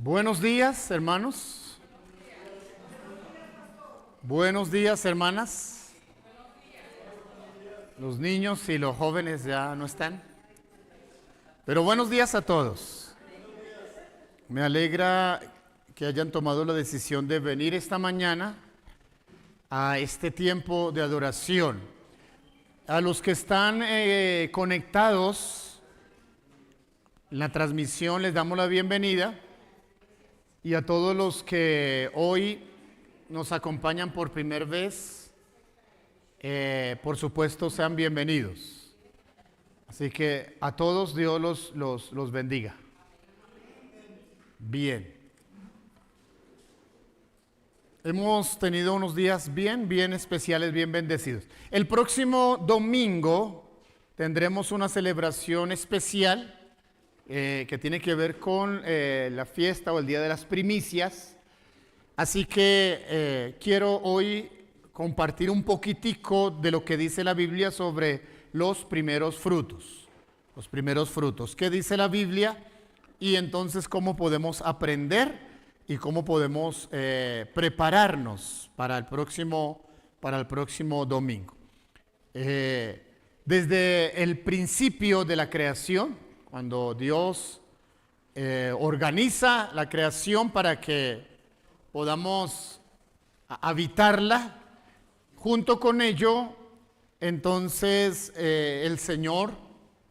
Buenos días, hermanos. Buenos días, hermanas. Los niños y los jóvenes ya no están. Pero buenos días a todos. Me alegra que hayan tomado la decisión de venir esta mañana a este tiempo de adoración. A los que están conectados en la transmisión les damos la bienvenida. Y a todos los que hoy nos acompañan por primera vez, por supuesto, sean bienvenidos. Así que a todos Dios los bendiga. Bien. Hemos tenido unos días bien especiales, bien bendecidos. El próximo domingo tendremos una celebración especial que tiene que ver con la fiesta o el Día de las Primicias. Así que quiero hoy compartir un poquitico de lo que dice la Biblia sobre los primeros frutos. Los primeros frutos. ¿Qué dice la Biblia? Y entonces cómo podemos aprender y cómo podemos prepararnos para el próximo domingo. Desde el principio de la creación, cuando Dios organiza la creación para que podamos habitarla, junto con ello, entonces el Señor,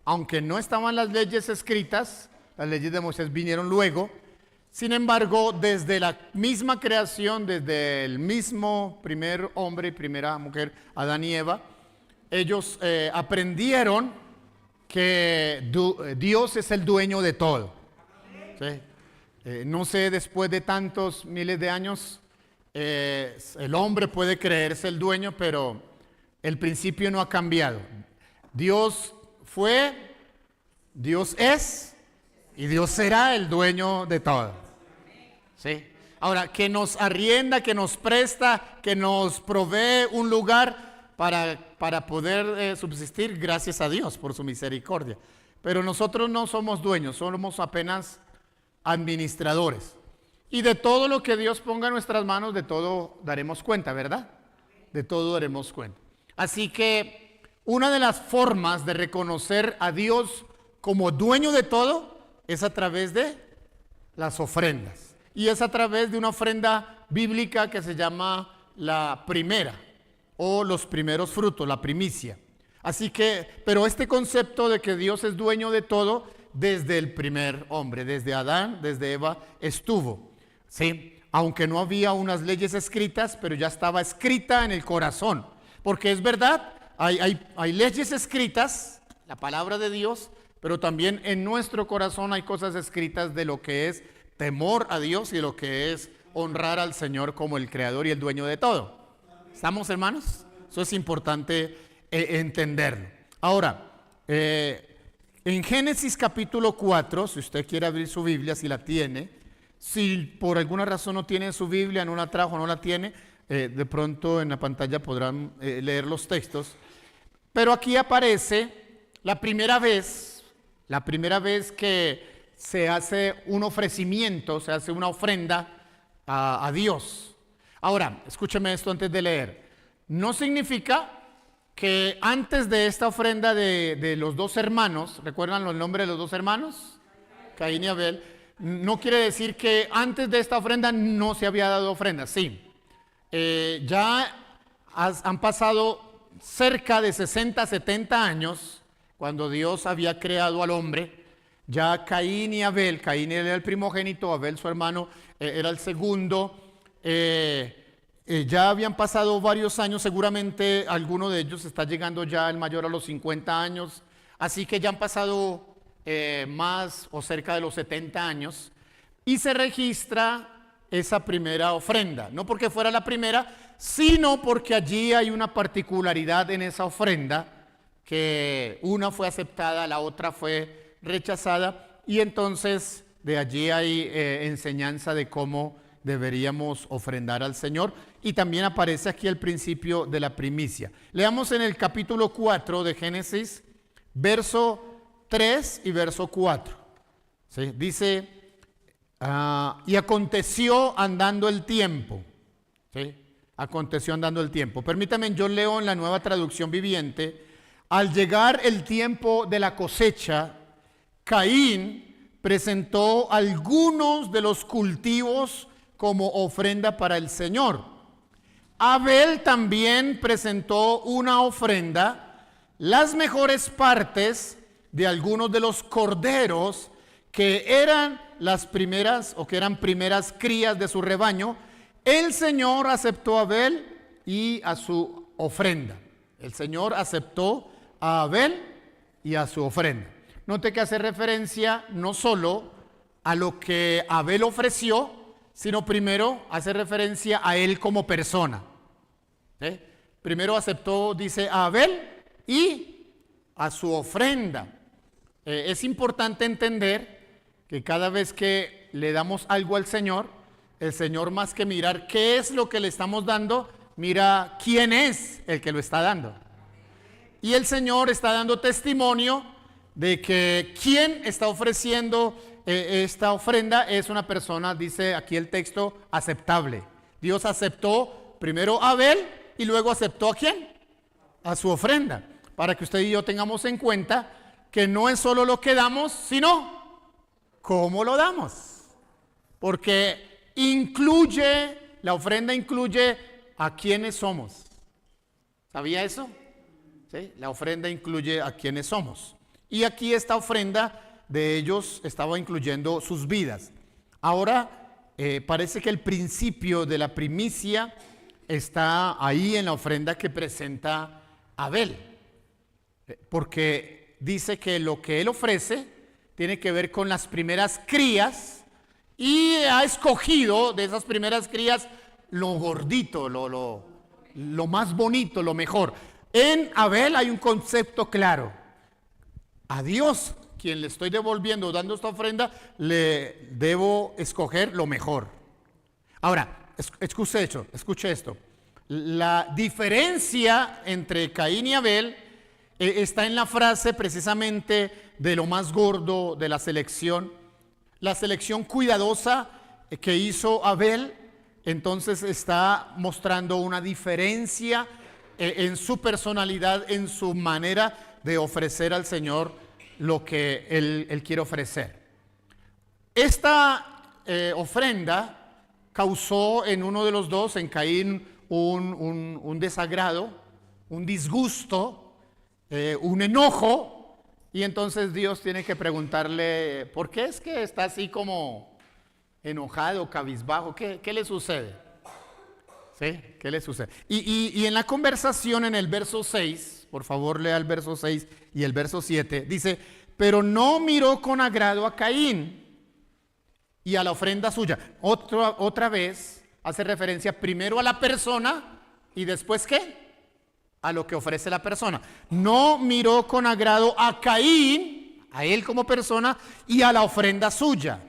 aunque no estaban las leyes escritas, las leyes de Moisés vinieron luego, sin embargo, desde la misma creación, desde el mismo primer hombre y primera mujer, Adán y Eva, ellos aprendieron que Dios es el dueño de todo. ¿Sí? No sé, después de tantos miles de años, el hombre puede creerse el dueño, pero el principio no ha cambiado. Dios fue, Dios es y Dios será el dueño de todo. ¿Sí? Ahora, que nos arrienda, que nos presta, que nos provee un lugar para poder subsistir, gracias a Dios por su misericordia. Pero nosotros no somos dueños, somos apenas administradores. Y de todo lo que Dios ponga en nuestras manos, de todo daremos cuenta, ¿verdad? De todo daremos cuenta. Así que una de las formas de reconocer a Dios como dueño de todo es a través de las ofrendas. Y es a través de una ofrenda bíblica que se llama la primera, o los primeros frutos, la primicia. Así que, pero este concepto de que Dios es dueño de todo, desde el primer hombre, desde Adán, desde Eva, estuvo. ¿Sí? Aunque no había unas leyes escritas, pero ya estaba escrita en el corazón. Porque es verdad, hay leyes escritas, la palabra de Dios, pero también en nuestro corazón hay cosas escritas de lo que es temor a Dios y de lo que es honrar al Señor como el creador y el dueño de todo. ¿Estamos, hermanos? Eso es importante entenderlo. Ahora, en Génesis capítulo 4, si usted quiere abrir su Biblia, si la tiene, si por alguna razón no tiene su Biblia, no la trajo, no la tiene, de pronto en la pantalla podrán leer los textos. Pero aquí aparece la primera vez que se hace un ofrecimiento, se hace una ofrenda a Dios. Ahora, escúcheme esto antes de leer. No significa que antes de esta ofrenda de los dos hermanos, ¿recuerdan los nombres de los dos hermanos? Caín y Abel. No quiere decir que antes de esta ofrenda no se había dado ofrenda. Sí. Han pasado cerca de 60, 70 años cuando Dios había creado al hombre. Ya Caín y Abel, Caín era el primogénito, Abel su hermano era el segundo. Ya habían pasado varios años, seguramente alguno de ellos está llegando ya el mayor a los 50 años, así que ya han pasado más o cerca de los 70 años y se registra esa primera ofrenda, no porque fuera la primera, sino porque allí hay una particularidad en esa ofrenda, que una fue aceptada, la otra fue rechazada, y entonces de allí hay enseñanza de cómo deberíamos ofrendar al Señor, y también aparece aquí el principio de la primicia. Leamos en el capítulo 4 de Génesis, verso 3 y verso 4. ¿Sí? Dice Y aconteció andando el tiempo. ¿Sí? Aconteció andando el tiempo. Permítame, yo leo en la Nueva Traducción Viviente. Al llegar el tiempo de la cosecha, Caín presentó algunos de los cultivos como ofrenda para el Señor. Abel también presentó una ofrenda, las mejores partes de algunos de los corderos que eran las primeras o que eran primeras crías de su rebaño. El Señor aceptó a Abel y a su ofrenda. El Señor aceptó a Abel y a su ofrenda. Note que hace referencia no solo a lo que Abel ofreció, sino primero hace referencia a él como persona. ¿Sí? Primero aceptó, dice, a Abel y a su ofrenda. Es importante entender que cada vez que le damos algo al Señor, el Señor, más que mirar qué es lo que le estamos dando, mira quién es el que lo está dando. Y el Señor está dando testimonio de que quien está ofreciendo esta ofrenda es una persona, dice aquí el texto, aceptable. Dios aceptó primero a Abel y luego aceptó ¿a quién? A su ofrenda. Para que usted y yo tengamos en cuenta que no es solo lo que damos, sino cómo lo damos. Porque la ofrenda incluye a quienes somos. ¿Sabía eso? ¿Sí? La ofrenda incluye a quienes somos. Y aquí esta ofrenda de ellos estaba incluyendo sus vidas. Ahora parece que el principio de la primicia está ahí en la ofrenda que presenta Abel. Porque dice que lo que él ofrece tiene que ver con las primeras crías y ha escogido de esas primeras crías lo gordito, lo más bonito, lo mejor. En Abel hay un concepto claro. A Dios, quien le estoy devolviendo, dando esta ofrenda, le debo escoger lo mejor. Ahora, escuche esto. La diferencia entre Caín y Abel está en la frase precisamente de lo más gordo de la selección. La selección cuidadosa que hizo Abel, entonces está mostrando una diferencia en su personalidad, en su manera de ofrecer al Señor lo que Él quiere ofrecer. Esta ofrenda causó en uno de los dos, en Caín, un desagrado, un disgusto, un enojo, y entonces Dios tiene que preguntarle, ¿por qué es que está así como enojado, cabizbajo? ¿Qué le sucede? ¿Sí? ¿Qué le sucede? Y en la conversación en el verso 6, por favor lea el verso 6 y el verso 7, dice, pero no miró con agrado a Caín y a la ofrenda suya. Otra vez hace referencia primero a la persona y después ¿qué? A lo que ofrece la persona. No miró con agrado a Caín, a él como persona, y a la ofrenda suya.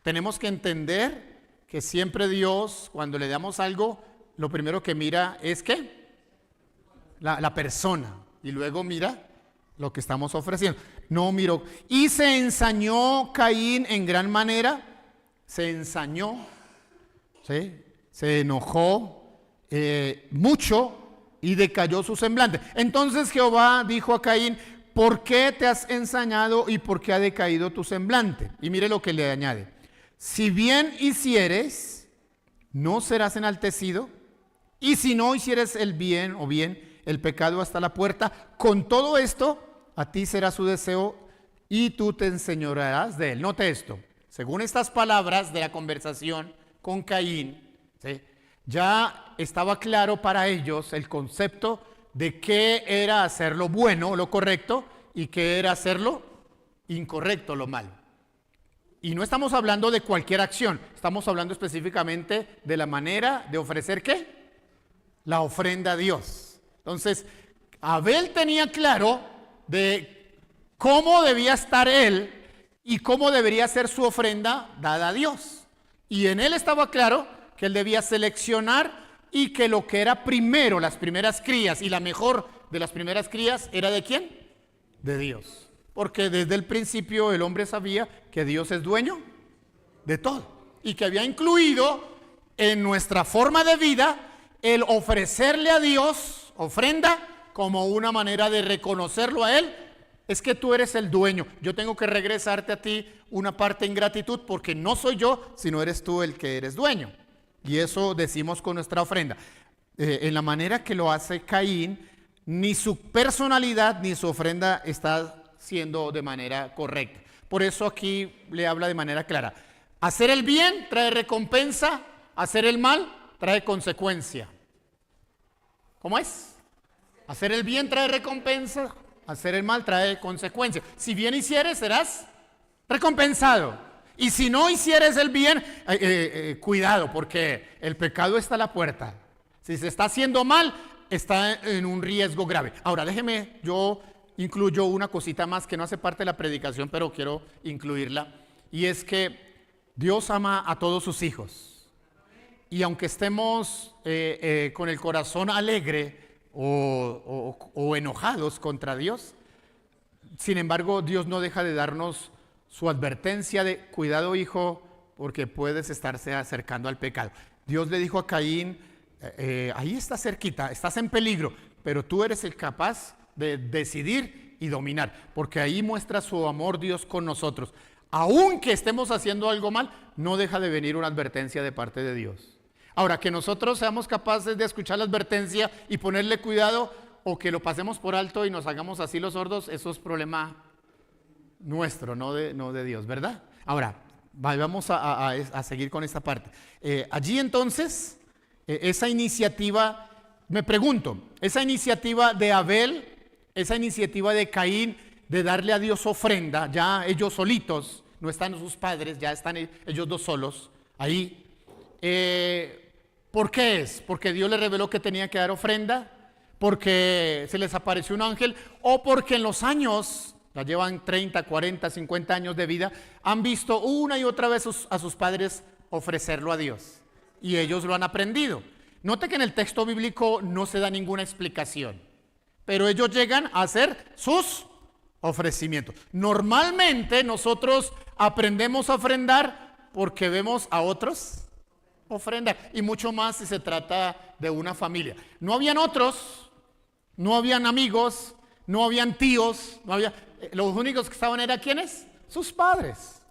Tenemos que entender que siempre Dios, cuando le damos algo, lo primero que mira es ¿qué? La persona, y luego mira lo que estamos ofreciendo. No miró. Y se ensañó Caín en gran manera, se ensañó, ¿sí? Se enojó mucho y decayó su semblante. Entonces Jehová dijo a Caín, ¿por qué te has ensañado y por qué ha decaído tu semblante? Y mire lo que le añade. Si bien hicieres, no serás enaltecido, y si no hicieres el bien o bien el pecado hasta la puerta, con todo esto a ti será su deseo y tú te enseñorearás de él. Note esto, según estas palabras de la conversación con Caín, ¿sí? Ya estaba claro para ellos el concepto de qué era hacer lo bueno, lo correcto, y qué era hacerlo incorrecto, lo malo. Y no estamos hablando de cualquier acción, estamos hablando específicamente de la manera de ofrecer ¿qué? La ofrenda a Dios. Entonces, Abel tenía claro de cómo debía estar él y cómo debería ser su ofrenda dada a Dios. Y en él estaba claro que él debía seleccionar y que lo que era primero, las primeras crías y la mejor de las primeras crías, ¿era de quién? De Dios. Porque desde el principio el hombre sabía que Dios es dueño de todo. Y que había incluido en nuestra forma de vida el ofrecerle a Dios ofrenda como una manera de reconocerlo a Él. Es que tú eres el dueño. Yo tengo que regresarte a ti una parte en gratitud porque no soy yo, sino eres tú el que eres dueño. Y eso decimos con nuestra ofrenda. En la manera que lo hace Caín, ni su personalidad ni su ofrenda está siendo de manera correcta. Por eso aquí le habla de manera clara. Hacer el bien trae recompensa, hacer el mal trae consecuencia. ¿Cómo es? Hacer el bien trae recompensa, hacer el mal trae consecuencia. Si bien hicieres, serás recompensado. Y si no hicieres el bien, cuidado, porque el pecado está a la puerta. Si se está haciendo mal, está en un riesgo grave. Ahora, déjeme, yo incluyo una cosita más que no hace parte de la predicación, pero quiero incluirla. Y es que Dios ama a todos sus hijos. Y aunque estemos con el corazón alegre o enojados contra Dios, sin embargo, Dios no deja de darnos su advertencia de cuidado, hijo, porque puedes estarse acercando al pecado. Dios le dijo a Caín, ahí estás cerquita, estás en peligro, pero tú eres el capaz de decidir y dominar, porque ahí muestra su amor Dios con nosotros. Aunque estemos haciendo algo mal, no deja de venir una advertencia de parte de Dios. Ahora, que nosotros seamos capaces de escuchar la advertencia y ponerle cuidado, o que lo pasemos por alto y nos hagamos así los sordos, eso es problema nuestro, no de Dios, ¿verdad? Ahora, vamos a seguir con esta parte. Allí entonces, esa iniciativa, me pregunto, esa iniciativa de Abel, esa iniciativa de Caín, de darle a Dios ofrenda, ya ellos solitos, no están sus padres, ya están ellos dos solos ahí. ¿Por qué es? ¿Porque Dios les reveló que tenía que dar ofrenda? ¿Porque se les apareció un ángel? ¿O porque en los años, ya llevan 30, 40, 50 años de vida, han visto una y otra vez a sus padres ofrecerlo a Dios? Y ellos lo han aprendido. Note que en el texto bíblico no se da ninguna explicación, pero ellos llegan a hacer sus ofrecimientos. Normalmente nosotros aprendemos a ofrendar porque vemos a otros ofrendar, y mucho más si se trata de una familia. No habían otros, no habían amigos, no habían tíos, los únicos que estaban eran ¿quiénes? Sus padres.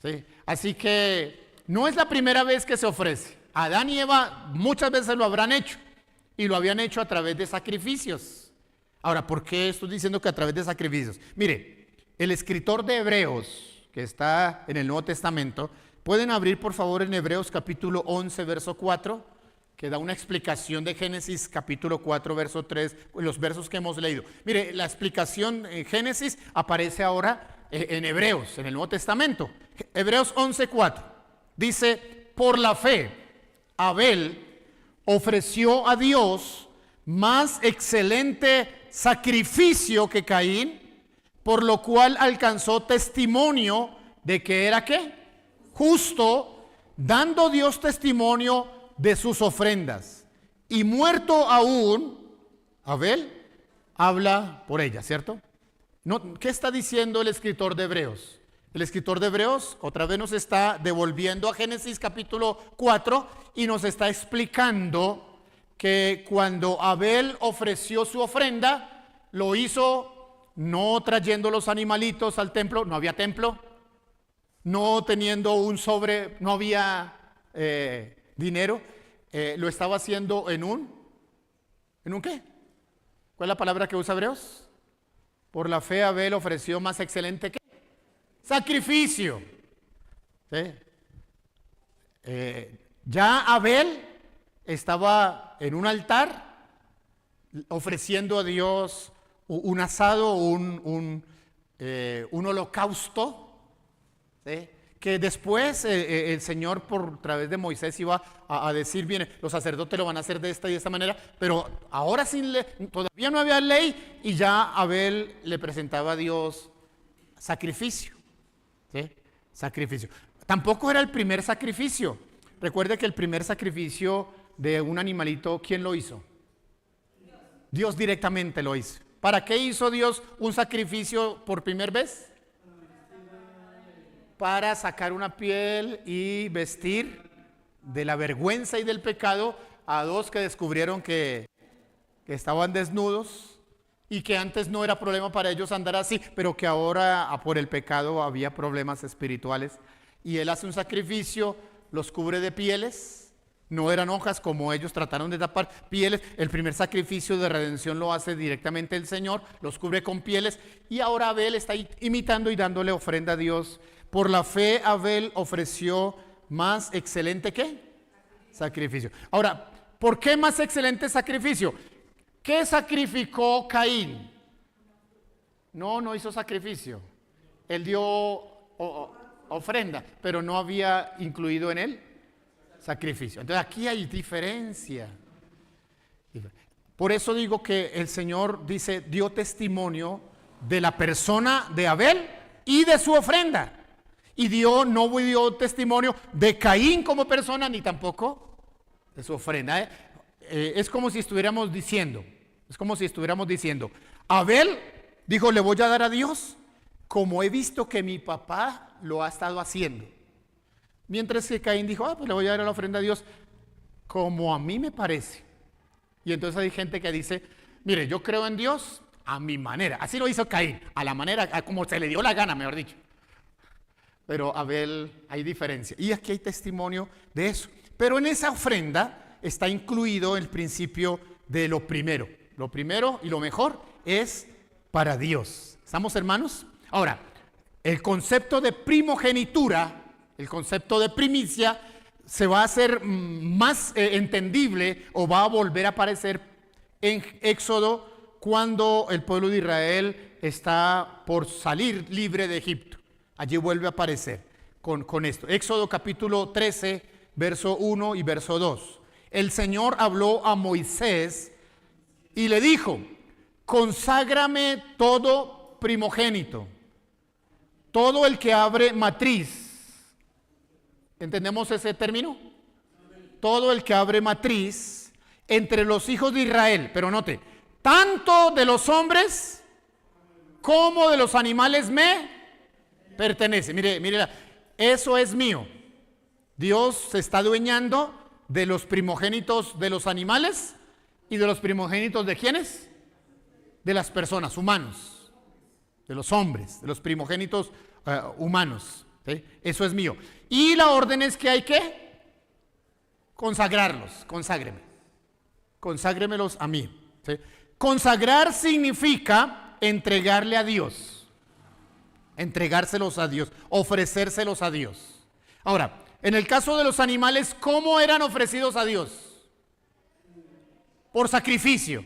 ¿Sí? Así que no es la primera vez que se ofrece. Adán y Eva muchas veces lo habrán hecho, y lo habían hecho a través de sacrificios. Ahora, ¿por qué estoy diciendo que a través de sacrificios? Mire, el escritor de Hebreos, que está en el Nuevo Testamento, pueden abrir por favor en Hebreos capítulo 11, verso 4, que da una explicación de Génesis capítulo 4, verso 3, los versos que hemos leído. Mire, la explicación en Génesis aparece ahora en Hebreos, en el Nuevo Testamento. Hebreos 11, 4, dice, por la fe, Abel ofreció a Dios más excelente sacrificio que Caín, por lo cual alcanzó testimonio de que era ¿qué? Justo, dando Dios testimonio de sus ofrendas. Y muerto aún, Abel habla por ella, ¿cierto? No, ¿qué está diciendo el escritor de Hebreos? El escritor de Hebreos otra vez nos está devolviendo a Génesis capítulo 4 y nos está explicando que cuando Abel ofreció su ofrenda, lo hizo no trayendo los animalitos al templo, no había templo, no teniendo un sobre, no había dinero, lo estaba haciendo ¿en un qué? ¿Cuál es la palabra que usa Hebreos? Por la fe Abel ofreció más excelente ¿qué? Sacrificio. ¿Sí? Ya Abel estaba en un altar ofreciendo a Dios un asado, un holocausto, ¿sí? Que después el Señor por través de Moisés iba a decir, bien, los sacerdotes lo van a hacer de esta y de esta manera, pero ahora sin ley, todavía no había ley, y ya Abel le presentaba a Dios sacrificio, ¿sí? Sacrificio. Tampoco era el primer sacrificio. Recuerde que el primer sacrificio de un animalito, ¿quién lo hizo? Dios directamente lo hizo. ¿Para qué hizo Dios un sacrificio por primera vez? para sacar una piel y vestir de la vergüenza y del pecado a dos que descubrieron que estaban desnudos y que antes no era problema para ellos andar así, pero que ahora por el pecado había problemas espirituales. Y él hace un sacrificio, los cubre de pieles. No eran hojas como ellos trataron de tapar, pieles. El primer sacrificio de redención lo hace directamente el Señor, los cubre con pieles. Y ahora Abel está imitando y dándole ofrenda a Dios. Por la fe Abel ofreció más excelente ¿qué? Sacrificio. Ahora, ¿por qué más excelente sacrificio? ¿Qué sacrificó Caín? No hizo sacrificio. Él dio ofrenda, pero no había incluido en él sacrificio. Entonces aquí hay diferencia. Por eso digo que el Señor dice, dio testimonio de la persona de Abel y de su ofrenda. Y no dio testimonio de Caín como persona, ni tampoco de su ofrenda. Es como si estuviéramos diciendo, Abel dijo, le voy a dar a Dios como he visto que mi papá lo ha estado haciendo. Mientras que Caín dijo, pues le voy a dar la ofrenda a Dios como a mí me parece. Y entonces hay gente que dice, mire, yo creo en Dios a mi manera. Así lo hizo Caín, a la manera, como se le dio la gana, mejor dicho. Pero Abel, hay diferencia. Y aquí hay testimonio de eso. Pero en esa ofrenda está incluido el principio de lo primero. Lo primero y lo mejor es para Dios. ¿Estamos, hermanos? Ahora, el concepto de primogenitura, el concepto de primicia, se va a hacer más entendible o va a volver a aparecer en Éxodo cuando el pueblo de Israel está por salir libre de Egipto. Allí vuelve a aparecer con esto. Éxodo capítulo 13, verso 1 y verso 2. El Señor habló a Moisés y le dijo, conságrame todo primogénito, todo el que abre matriz. ¿Entendemos ese término? Todo el que abre matriz entre los hijos de Israel. Pero note, tanto de los hombres como de los animales me pertenece. Mire, eso es mío. Dios se está adueñando de los primogénitos de los animales y de los primogénitos de ¿quiénes? De las personas, humanos, de los hombres, de los primogénitos humanos. ¿Sí? Eso es mío. Y la orden es que hay que consagrarlos. Conságremelos a mí. ¿Sí? Consagrar significa entregarle a Dios. Entregárselos a Dios. Ofrecérselos a Dios. Ahora, en el caso de los animales, ¿cómo eran ofrecidos a Dios? Por sacrificio.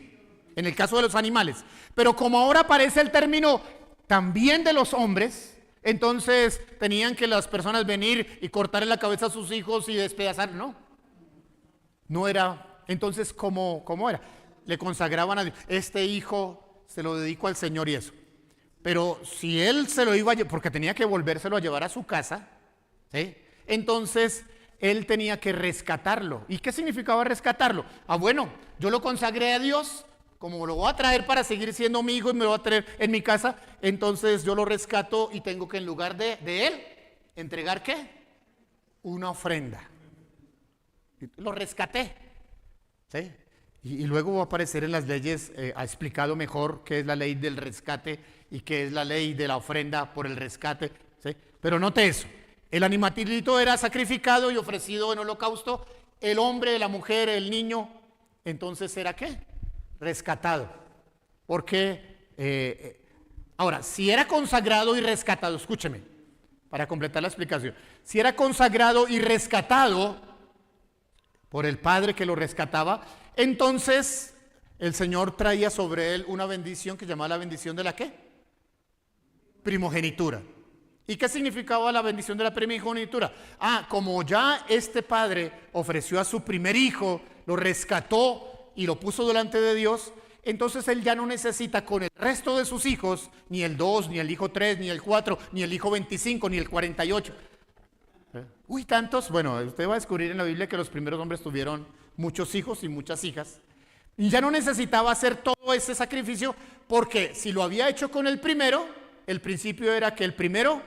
En el caso de los animales. Pero como ahora aparece el término también de los hombres, entonces tenían que las personas venir y cortarle la cabeza a sus hijos y despedazar. No era. Entonces, ¿cómo era? Le consagraban a Dios. Este hijo se lo dedico al Señor y eso. Pero si él se lo iba a llevar, porque tenía que volvérselo a llevar a su casa, ¿sí? Entonces él tenía que rescatarlo. ¿Y qué significaba rescatarlo? Bueno, yo lo consagré a Dios, como lo voy a traer para seguir siendo mi hijo y me lo voy a traer en mi casa, entonces yo lo rescato y tengo que en lugar de él, entregar ¿qué? Una ofrenda. Lo rescaté. ¿Sí? Y luego va a aparecer en las leyes, ha explicado mejor qué es la ley del rescate y qué es la ley de la ofrenda por el rescate. ¿Sí? Pero note eso, el animalito era sacrificado y ofrecido en holocausto, el hombre, la mujer, el niño, entonces ¿era qué? Rescatado. Porque, ahora, si era consagrado y rescatado, escúcheme, para completar la explicación, si era consagrado y rescatado por el Padre que lo rescataba, entonces el Señor traía sobre él una bendición que llamaba la bendición de la ¿qué? Primogenitura. ¿Y qué significaba la bendición de la primogenitura? Como ya este padre ofreció a su primer hijo, lo rescató y lo puso delante de Dios, entonces él ya no necesita con el resto de sus hijos, ni el 2, ni el hijo 3, ni el 4, ni el hijo 25, ni el 48. Tantos. Bueno, usted va a descubrir en la Biblia que los primeros hombres tuvieron muchos hijos y muchas hijas. Y ya no necesitaba hacer todo ese sacrificio, porque si lo había hecho con el primero, el principio era que el primero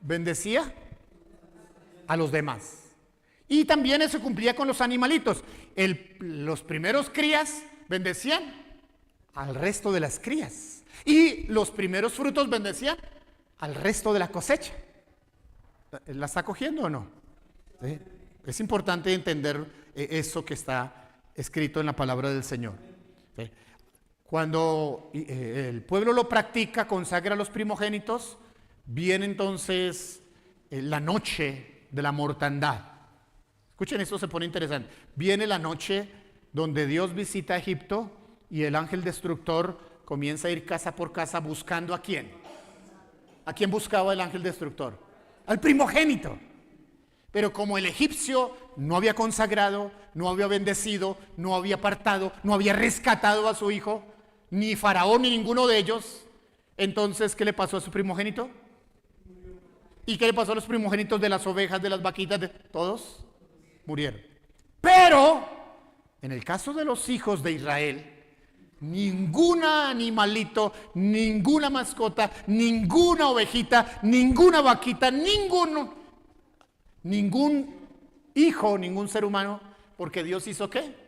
bendecía a los demás. Y también eso cumplía con los animalitos. Los primeros crías bendecían al resto de las crías. Y los primeros frutos bendecían al resto de la cosecha. ¿La está cogiendo o no? ¿Sí? Es importante entender eso que está escrito en la palabra del Señor. ¿Sí? Cuando el pueblo lo practica, consagra a los primogénitos, viene entonces la noche de la mortandad. Escuchen, esto se pone interesante. Viene la noche donde Dios visita a Egipto y el ángel destructor comienza a ir casa por casa buscando ¿a quién? ¿A quién buscaba el ángel destructor? Al primogénito. Pero como el egipcio no había consagrado, no había bendecido, no había apartado, no había rescatado a su hijo, ni Faraón ni ninguno de ellos, entonces ¿qué le pasó a su primogénito? ¿Y qué le pasó a los primogénitos de las ovejas, de las vaquitas? Todos murieron. Pero en el caso de los hijos de Israel, ningún animalito, ninguna mascota, ninguna ovejita, ninguna vaquita, ningún hijo, ningún ser humano, porque Dios hizo ¿qué?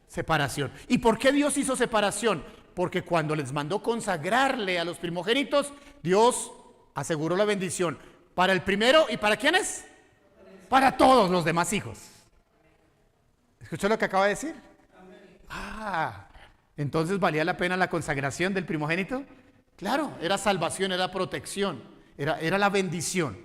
Separación. ¿Y por qué Dios hizo separación? Porque cuando les mandó consagrarle a los primogénitos, Dios aseguró la bendición para el primero y ¿para quiénes? Para todos los demás hijos. ¿Escuchó lo que acaba de decir? Entonces ¿valía la pena la consagración del primogénito? Claro, era salvación, era protección, era la bendición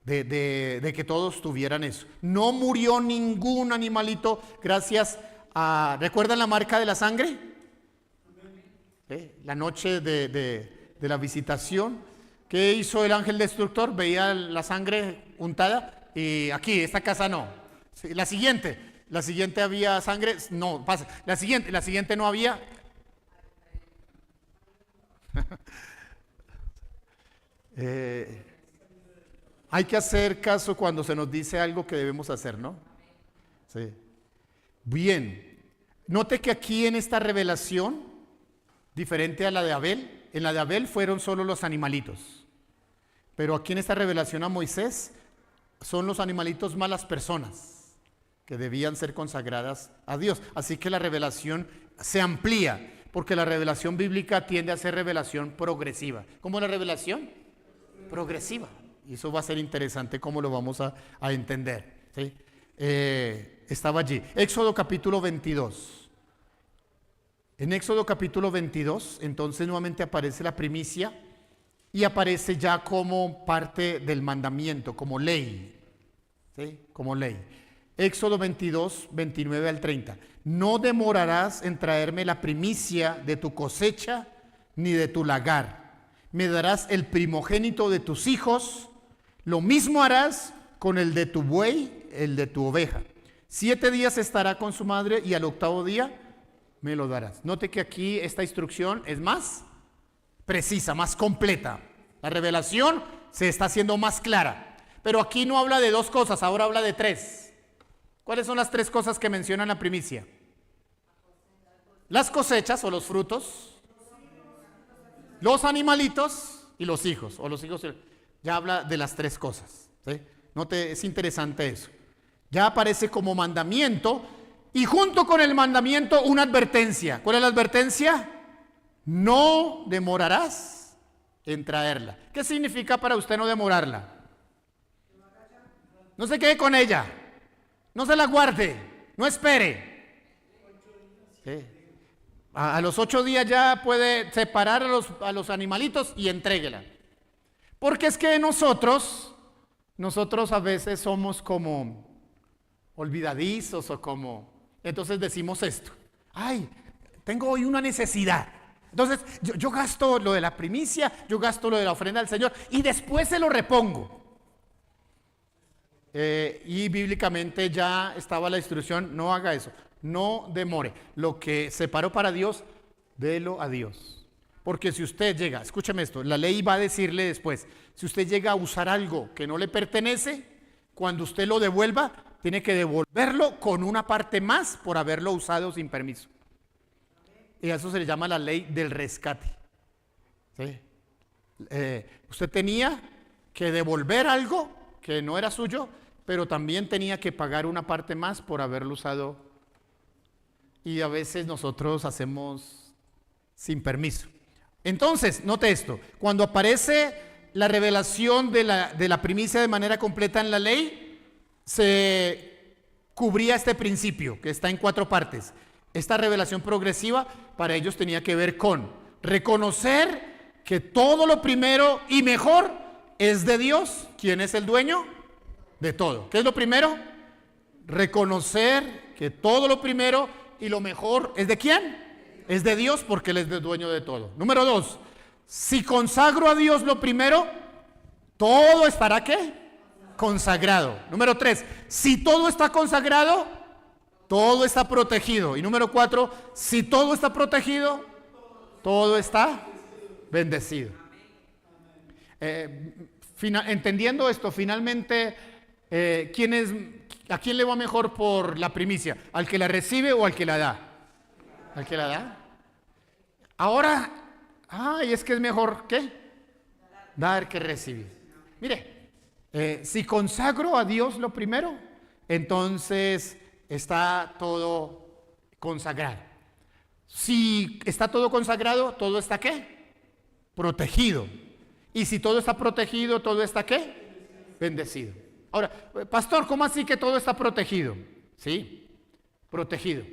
de que todos tuvieran eso. No murió ningún animalito gracias a... ¿Recuerdan la marca de la sangre? La noche de la visitación. ¿Qué hizo el ángel destructor? Veía la sangre untada y aquí, esta casa no. Sí, la siguiente había sangre, no, pasa. La siguiente no había. Hay que hacer caso cuando se nos dice algo que debemos hacer, ¿no? Sí. Bien, note que aquí en esta revelación, diferente a la de Abel, en la de Abel fueron solo los animalitos, pero aquí en esta revelación a Moisés son los animalitos más las personas que debían ser consagradas a Dios. Así que la revelación se amplía, porque la revelación bíblica tiende a ser revelación progresiva. ¿Cómo la revelación? Progresiva. Y eso va a ser interesante cómo lo vamos a entender. ¿Sí? Estaba allí. Éxodo capítulo 22. En Éxodo capítulo 22, entonces nuevamente aparece la primicia y aparece ya como parte del mandamiento, como ley. ¿Sí? Como ley. Éxodo 22, 29 al 30. No demorarás en traerme la primicia de tu cosecha ni de tu lagar. Me darás el primogénito de tus hijos. Lo mismo harás con el de tu buey, el de tu oveja. 7 días estará con su madre y al 8º día me lo darás. Note que aquí esta instrucción es más precisa, más completa. La revelación se está haciendo más clara. Pero aquí no habla de 2 cosas, ahora habla de 3. ¿Cuáles son las 3 cosas que menciona la primicia? Las cosechas o los frutos, los animalitos y los hijos. O los hijos ya habla de las 3 cosas. ¿Sí? Note, es interesante eso. Ya aparece como mandamiento y junto con el mandamiento una advertencia. ¿Cuál es la advertencia? No demorarás en traerla. ¿Qué significa para usted no demorarla? No se quede con ella. No se la guarde, no espere. ¿Sí? A los 8 días ya puede separar a los animalitos y entréguela. Porque es que nosotros a veces somos como olvidadizos o como... Entonces decimos esto. Ay, tengo hoy una necesidad. Entonces yo gasto lo de la primicia, yo gasto lo de la ofrenda al Señor y después se lo repongo. Y bíblicamente ya estaba la instrucción, no haga eso, no demore. Lo que separó para Dios, délo a Dios. Porque si usted llega, escúcheme esto, la ley va a decirle después, si usted llega a usar algo que no le pertenece, cuando usted lo devuelva, tiene que devolverlo con una parte más por haberlo usado sin permiso. Y a eso se le llama la ley del rescate. ¿Sí? Usted tenía que devolver algo que no era suyo, pero también tenía que pagar una parte más por haberlo usado. Y a veces nosotros hacemos sin permiso. Entonces, note esto, cuando aparece la revelación de la primicia de manera completa en la ley, se cubría este principio que está en 4 partes. Esta revelación progresiva para ellos tenía que ver con reconocer que todo lo primero y mejor es de Dios. ¿Quién es el dueño de todo? ¿Qué es lo primero? Reconocer que todo lo primero y lo mejor es de ¿quién? Es de Dios, porque Él es el dueño de todo. Número 2, si consagro a Dios lo primero, todo estará ¿qué? Consagrado. Número 3, si todo está consagrado, todo está protegido. Y número 4, si todo está protegido, todo está bendecido. Entendiendo esto, finalmente, ¿a quién le va mejor por la primicia? ¿Al que la recibe o al que la da? ¿Al que la da? Ahora, es que es mejor, ¿qué? Dar que recibir. Mire, si consagro a Dios lo primero, entonces está todo consagrado. Si está todo consagrado, todo está ¿qué? Protegido. Y si todo está protegido, todo está ¿qué? Bendecido. Ahora, pastor, ¿cómo así que todo está protegido? Sí, protegido.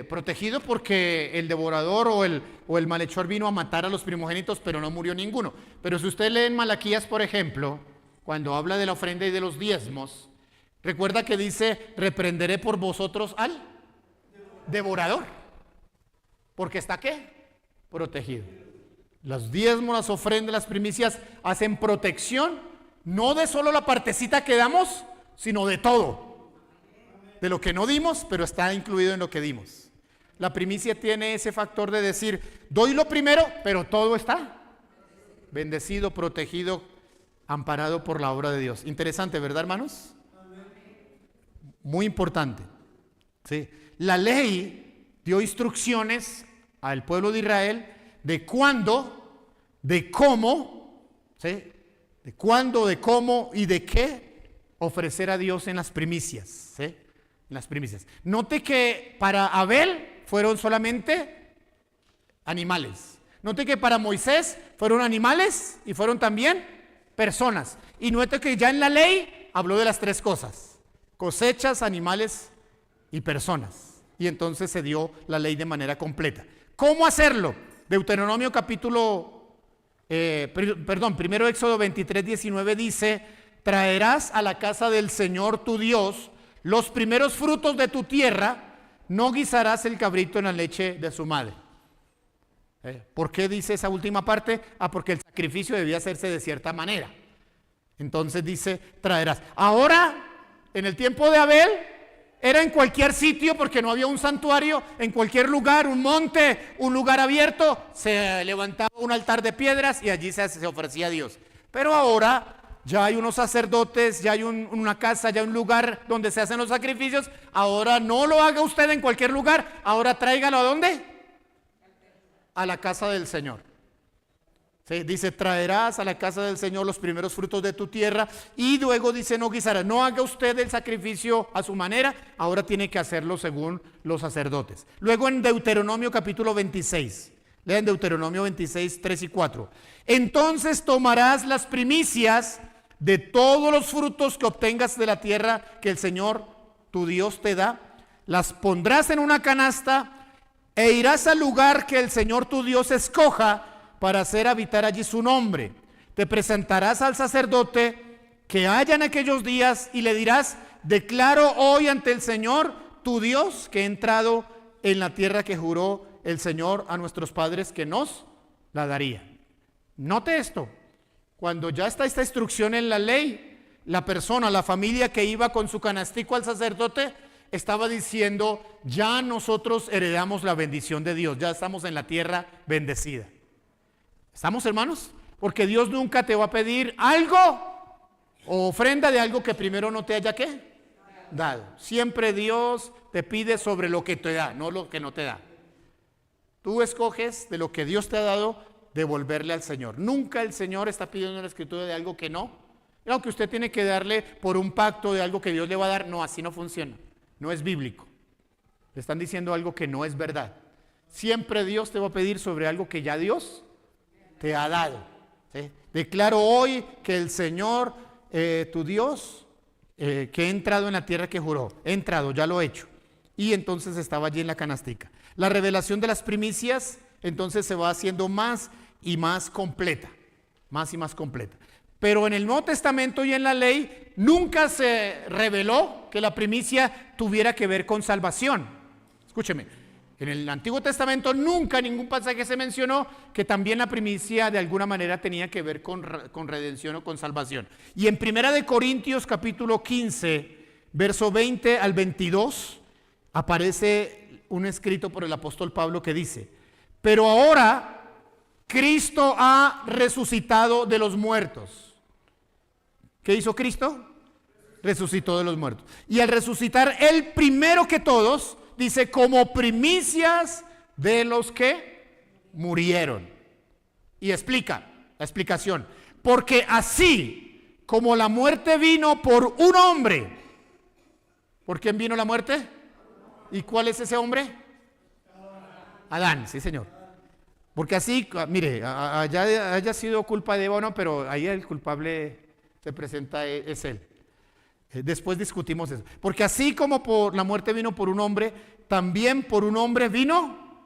Protegido porque el devorador o el malhechor vino a matar a los primogénitos, pero no murió ninguno. Pero si usted lee en Malaquías, por ejemplo, cuando habla de la ofrenda y de los diezmos, recuerda que dice, reprenderé por vosotros al devorador. Porque está ¿qué? Protegido. Los diezmos, las ofrendas, las primicias hacen protección, no de solo la partecita que damos, sino de todo. De lo que no dimos, pero está incluido en lo que dimos. La primicia tiene ese factor de decir, doy lo primero, pero todo está bendecido, protegido, amparado por la obra de Dios. Interesante, ¿verdad, hermanos? Muy importante. ¿Sí? La ley dio instrucciones al pueblo de Israel de cuándo, de cómo, ¿sí? De cuándo, de cómo y de qué ofrecer a Dios en las primicias, ¿sí? Las primicias. Note que para Abel fueron solamente animales. Note que para Moisés fueron animales y fueron también personas. Y note que ya en la ley habló de las 3 cosas: cosechas, animales y personas. Y entonces se dio la ley de manera completa. ¿Cómo hacerlo? Deuteronomio primero Éxodo 23:19 dice: traerás a la casa del Señor tu Dios los primeros frutos de tu tierra, no guisarás el cabrito en la leche de su madre. ¿Por qué dice esa última parte? Porque el sacrificio debía hacerse de cierta manera. Entonces dice, traerás. Ahora, en el tiempo de Abel, era en cualquier sitio, porque no había un santuario, en cualquier lugar, un monte, un lugar abierto, se levantaba un altar de piedras y allí se ofrecía a Dios. Pero ahora ya hay unos sacerdotes, ya hay una casa, ya hay un lugar donde se hacen los sacrificios. Ahora no lo haga usted en cualquier lugar, ahora tráigalo ¿a dónde? A la casa del Señor. ¿Sí? Dice, traerás a la casa del Señor los primeros frutos de tu tierra. Y luego dice, no guisarás. No haga usted el sacrificio a su manera, ahora tiene que hacerlo según los sacerdotes. Luego en Deuteronomio capítulo 26, lean Deuteronomio 26, 3 y 4. Entonces tomarás las primicias de todos los frutos que obtengas de la tierra que el Señor tu Dios te da, las pondrás en una canasta e irás al lugar que el Señor tu Dios escoja para hacer habitar allí su nombre. Te presentarás al sacerdote que haya en aquellos días y le dirás, declaro hoy ante el Señor tu Dios que he entrado en la tierra que juró el Señor a nuestros padres que nos la daría. Note esto. Cuando ya está esta instrucción en la ley, la persona, la familia que iba con su canastico al sacerdote, estaba diciendo, ya nosotros heredamos la bendición de Dios, ya estamos en la tierra bendecida. ¿Estamos, hermanos? Porque Dios nunca te va a pedir algo o ofrenda de algo que primero no te haya ¿qué? Dado. Siempre Dios te pide sobre lo que te da, no lo que no te da. Tú escoges de lo que Dios te ha dado devolverle al Señor. Nunca el Señor está pidiendo en la Escritura de algo que no No, que usted tiene que darle por un pacto de algo que Dios le va a dar. No, así no funciona. No es bíblico. Le están diciendo algo que no es verdad. Siempre Dios te va a pedir sobre algo que ya Dios te ha dado. ¿Sí? Declaro hoy que el Señor, tu Dios, que he entrado en la tierra que juró. He entrado, ya lo he hecho. Y entonces estaba allí en la canastica. La revelación de las primicias entonces se va haciendo más y más completa. Más y más completa. Pero en el Nuevo Testamento y en la ley nunca se reveló que la primicia tuviera que ver con salvación. Escúcheme, en el Antiguo Testamento nunca en ningún pasaje se mencionó que también la primicia de alguna manera tenía que ver con redención o con salvación. Y en 1 Corintios capítulo 15, verso 20 al 22, aparece un escrito por el apóstol Pablo que dice: pero ahora Cristo ha resucitado de los muertos. ¿Qué hizo Cristo? Resucitó de los muertos. Y al resucitar, Él primero que todos, dice, como primicias de los que murieron. Y explica, la explicación. Porque así como la muerte vino por un hombre. ¿Por quién vino la muerte? ¿Y cuál es ese hombre? Adán, sí señor. Porque así, mire, allá haya sido culpa de Eva o no, pero ahí el culpable se presenta, es él. Después discutimos eso. Porque así como por la muerte vino por un hombre, también por un hombre vino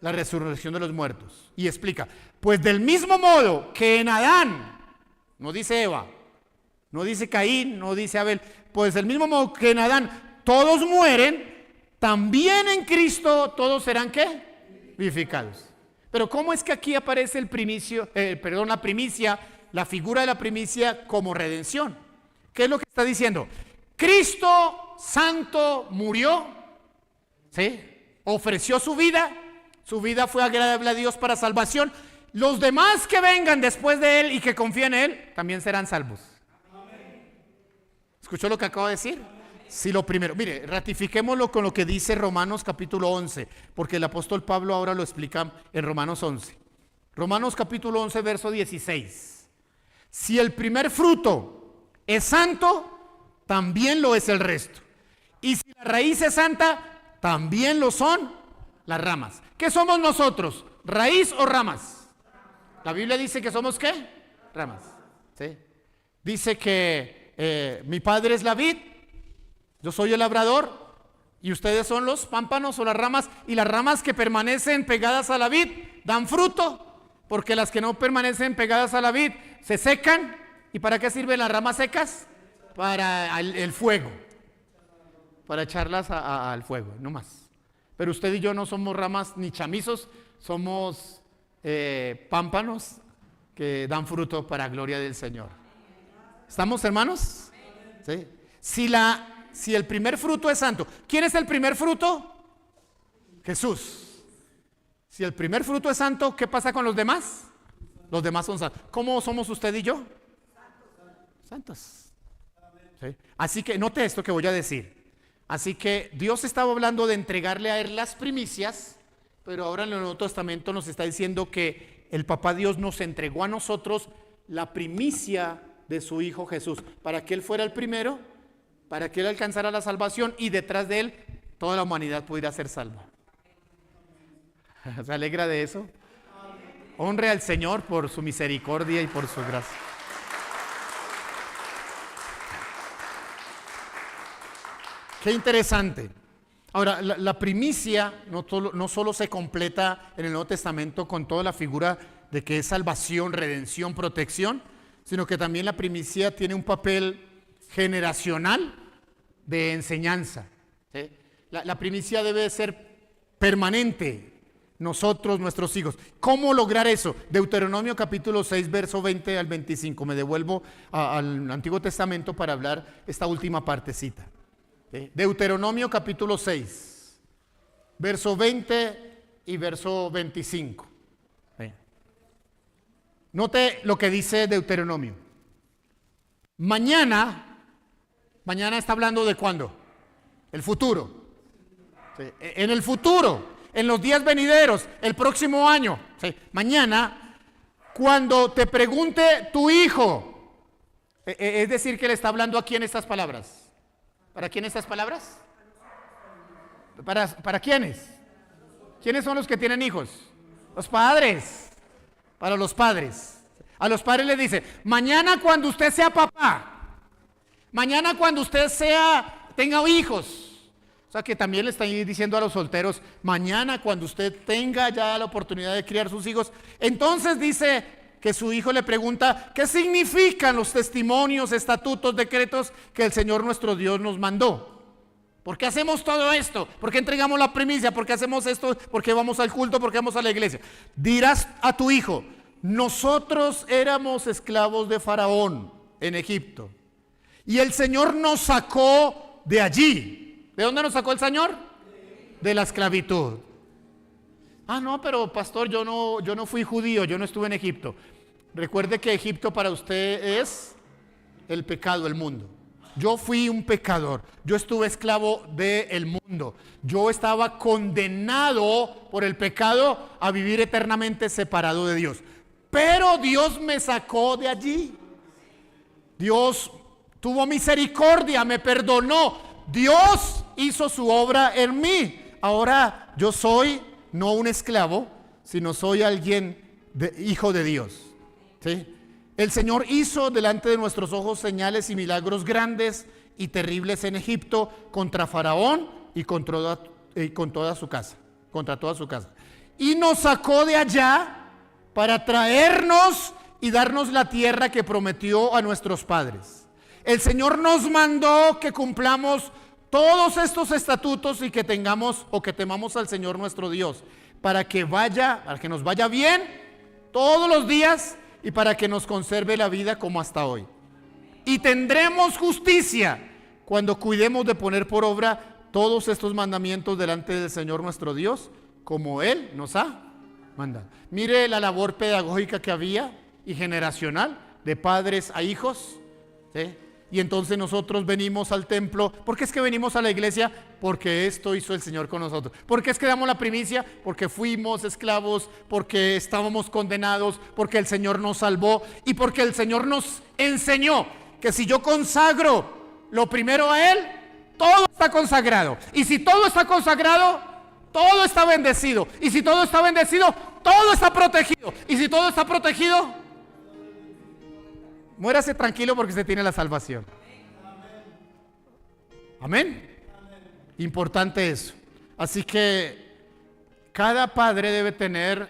la resurrección de los muertos. Y explica, pues del mismo modo que en Adán, no dice Eva, no dice Caín, no dice Abel, pues del mismo modo que en Adán todos mueren, también en Cristo todos serán ¿qué? Vivificados. Pero ¿cómo es que aquí aparece la primicia, la figura de la primicia como redención? ¿Qué es lo que está diciendo? Cristo santo murió, ¿sí? Ofreció su vida fue agradable a Dios para salvación. Los demás que vengan después de Él y que confíen en Él, también serán salvos. ¿Escuchó lo que acabo de decir? Sí, lo primero, mire, ratifiquémoslo con lo que dice Romanos capítulo 11, porque el apóstol Pablo ahora lo explica en Romanos 11. Romanos capítulo 11, verso 16. Si el primer fruto es santo, también lo es el resto. Y si la raíz es santa, también lo son las ramas. ¿Qué somos nosotros? ¿Raíz o ramas? La Biblia dice que somos ¿qué? Ramas. ¿Sí? Dice que mi padre es la vid, yo soy el labrador y ustedes son los pámpanos o las ramas, y las ramas que permanecen pegadas a la vid dan fruto, porque las que no permanecen pegadas a la vid se secan. ¿Y para qué sirven las ramas secas? Para el fuego, para echarlas al fuego, no más. Pero usted y yo no somos ramas ni chamizos, somos pámpanos que dan fruto para gloria del Señor. ¿Estamos, hermanos? ¿Sí? Si el primer fruto es santo, ¿quién es el primer fruto? Jesús. Si el primer fruto es santo, ¿qué pasa con los demás? Los demás son santos. ¿Cómo somos usted y yo? Santos. ¿Sí? Así que note esto que voy a decir. Así que Dios estaba hablando de entregarle a Él las primicias, pero ahora en el Nuevo Testamento nos está diciendo que el Papá Dios nos entregó a nosotros la primicia de su Hijo Jesús, para que Él fuera el primero, para que Él alcanzara la salvación y detrás de Él toda la humanidad pudiera ser salva. ¿Se alegra de eso? Honre al Señor por su misericordia y por su gracia. Qué interesante. Ahora, la primicia no solo se completa en el Nuevo Testamento con toda la figura de que es salvación, redención, protección, sino que también la primicia tiene un papel generacional de enseñanza. ¿Sí? La primicia debe ser permanente, nosotros, nuestros hijos. ¿Cómo lograr eso? Deuteronomio capítulo 6, verso 20 al 25. Me devuelvo al Antiguo Testamento para hablar esta última partecita. ¿Sí? Deuteronomio capítulo 6, verso 20 y verso 25. ¿Sí? Note lo que dice Deuteronomio. Mañana está hablando de ¿cuándo? El futuro. ¿Sí? En el futuro, en los días venideros, el próximo año. ¿Sí? Mañana, cuando te pregunte tu hijo, Es decir, que le está hablando aquí en estas palabras. ¿Para quién estas palabras? ¿Para quiénes? ¿Quiénes son los que tienen hijos? Los padres. Para los padres. A los padres les dice, mañana cuando usted sea papá, mañana cuando usted tenga hijos, o sea que también le están diciendo a los solteros, mañana cuando usted tenga ya la oportunidad de criar sus hijos, entonces dice que su hijo le pregunta, ¿qué significan los testimonios, estatutos, decretos que el Señor nuestro Dios nos mandó? ¿Por qué hacemos todo esto? ¿Por qué entregamos la primicia? ¿Por qué hacemos esto? ¿Por qué vamos al culto? ¿Por qué vamos a la iglesia? Dirás a tu hijo, nosotros éramos esclavos de Faraón en Egipto y el Señor nos sacó de allí. ¿De dónde nos sacó el Señor? De la esclavitud. Ah, no, pero pastor, yo no fui judío, yo no estuve en Egipto. Recuerde que Egipto para usted es el pecado, el mundo. Yo fui un pecador, yo estuve esclavo del mundo. Yo estaba condenado por el pecado a vivir eternamente separado de Dios. Pero Dios me sacó de allí. Dios tuvo misericordia, me perdonó. Dios hizo su obra en mí. Ahora yo soy no un esclavo, sino soy hijo de Dios. ¿Sí? El Señor hizo delante de nuestros ojos señales y milagros grandes y terribles en Egipto contra Faraón y contra toda su casa. Y nos sacó de allá para traernos y darnos la tierra que prometió a nuestros padres. El Señor nos mandó que cumplamos todos estos estatutos y que tengamos o que temamos al Señor nuestro Dios para que nos vaya bien todos los días y para que nos conserve la vida como hasta hoy. Y tendremos justicia cuando cuidemos de poner por obra todos estos mandamientos delante del Señor nuestro Dios, como Él nos ha mandado. Mire la labor pedagógica que había y generacional de padres a hijos, ¿sí? Y entonces nosotros venimos al templo. ¿Por qué es que venimos a la iglesia? Porque esto hizo el Señor con nosotros. ¿Por qué es que damos la primicia? Porque fuimos esclavos, porque estábamos condenados, porque el Señor nos salvó y porque el Señor nos enseñó que si yo consagro lo primero a Él, todo está consagrado. Y si todo está consagrado, todo está bendecido. Y si todo está bendecido, todo está protegido. Y si todo está protegido, muérase tranquilo porque usted tiene la salvación. Amén. Importante eso. Así que cada padre debe tener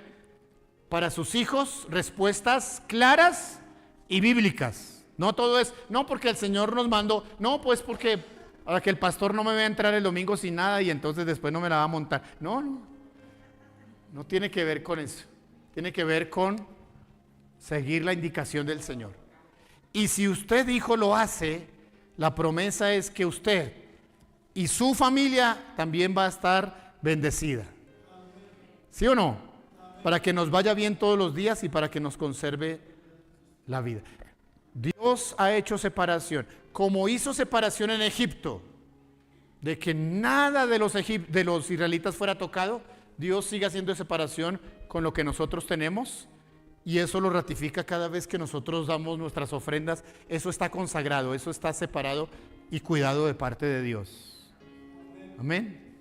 para sus hijos respuestas claras y bíblicas. No todo es, no porque el Señor nos mandó, no pues porque para que el pastor no me vea entrar el domingo sin nada y entonces después no me la va a montar. No tiene que ver con eso. Tiene que ver con seguir la indicación del Señor. Y si usted, hijo, lo hace, la promesa es que usted y su familia también va a estar bendecida. ¿Sí o no? Para que nos vaya bien todos los días y para que nos conserve la vida. Dios ha hecho separación. Como hizo separación en Egipto, de que nada de los israelitas fuera tocado, Dios sigue haciendo separación con lo que nosotros tenemos. Y eso lo ratifica cada vez que nosotros damos nuestras ofrendas. Eso está consagrado, eso está separado y cuidado de parte de Dios. Amén.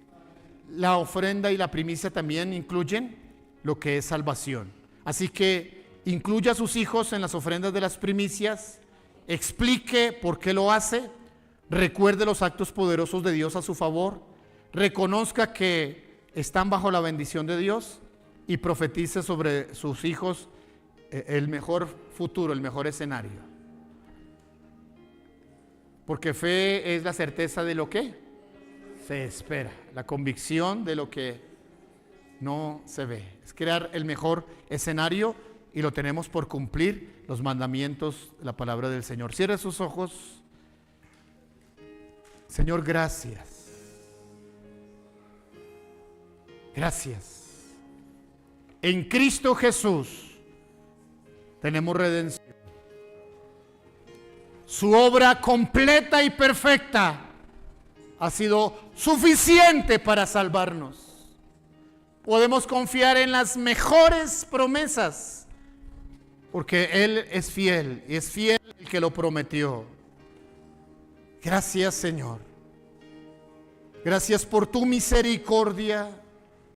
La ofrenda y la primicia también incluyen lo que es salvación. Así que incluya a sus hijos en las ofrendas de las primicias, explique por qué lo hace, recuerde los actos poderosos de Dios a su favor, reconozca que están bajo la bendición de Dios y profetice sobre sus hijos el mejor futuro, el mejor escenario. Porque fe es la certeza de lo que se espera, la convicción de lo que no se ve. Es crear el mejor escenario y lo tenemos por cumplir los mandamientos, la palabra del Señor. Cierre sus ojos. Señor, gracias. Gracias. En Cristo Jesús tenemos redención. Su obra completa y perfecta ha sido suficiente para salvarnos. Podemos confiar en las mejores promesas, porque Él es fiel y es fiel el que lo prometió. Gracias, Señor. Gracias por tu misericordia.